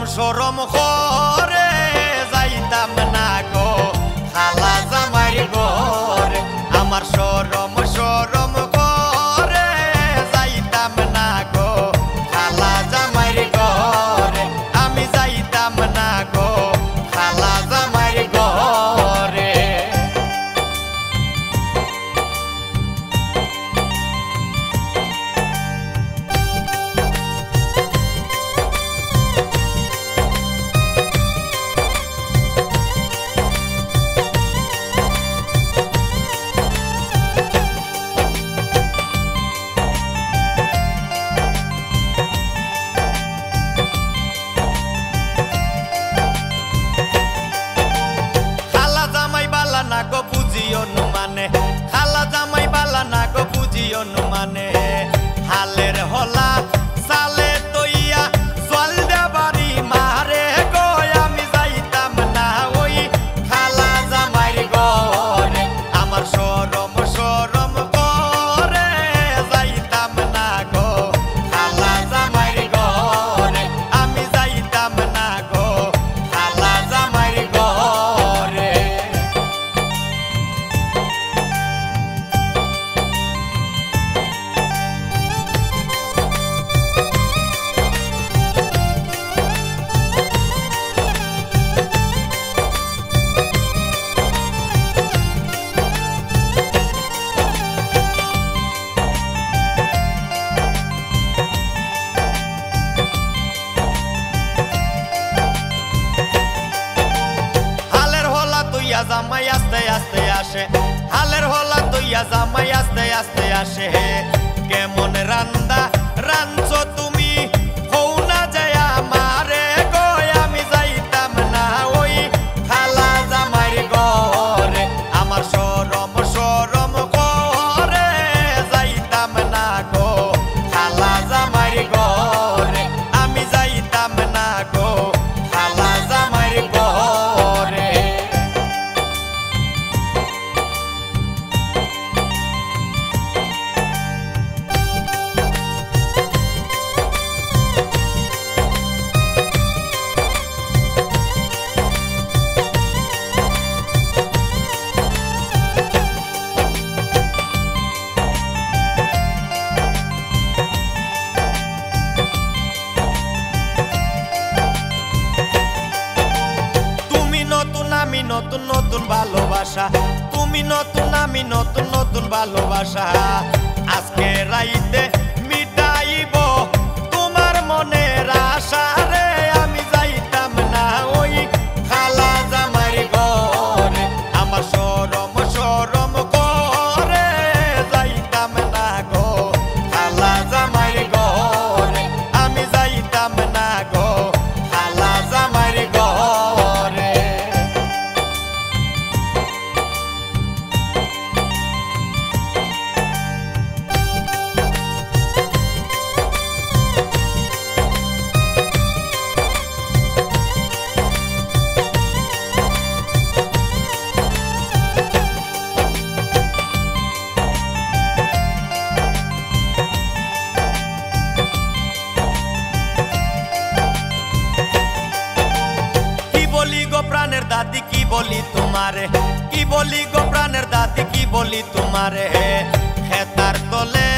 সরম করে যাইতাম না গো খালা জামাইর ঘরে আমার সরম করে যাইতাম না গো খালা জামাইর ঘরে আমি যাইতাম না গো খালা জামাইর ঘরে না গো বুঝিও মানে খালা জামাই বালা না গো বুঝিও মানে হালের হলা সালে তইয়া জল দেবারি মারে গো আমি যাইতাম না ওই খালা জামাইর ঘরে আমার সরম করে যাইতাম না গো খালা জামাইর ঘরে আমি যাইতাম না গো খালা জামাইর ঘরে জামাই আস্তে আস্তে আসে হালের হলা তৈয়া জামাই আস্তে আস্তে আসে কেমন রান্দা রাঞ্চো তুমি হও না যায় আমারে গো আমি যাইতাম না ওই খালা জামাইর ঘরে আমার সরম করে যাইতাম না গো খালা জামাইর ঘরে আমি যাইতাম না গো খালা জামাইর ঘরে আমি নতুন নতুন ভালোবাসা তুমি নতুন আমি নতুন নতুন ভালোবাসা আজকে রাইতে মিটাইব তোমার মনের আশা রে আমি যাইতাম না ওই খালা জামাইর ঘরে আমার সরম করে যাইতাম না গো খালা জামাইর ঘরে আমি যাইতাম না গো খালা জামাইর ঘরে প্রাণের দাদি কি বলি তোমারে কি বলি গো প্রাণের দাদি কি বলি তোমারে হেতার তলে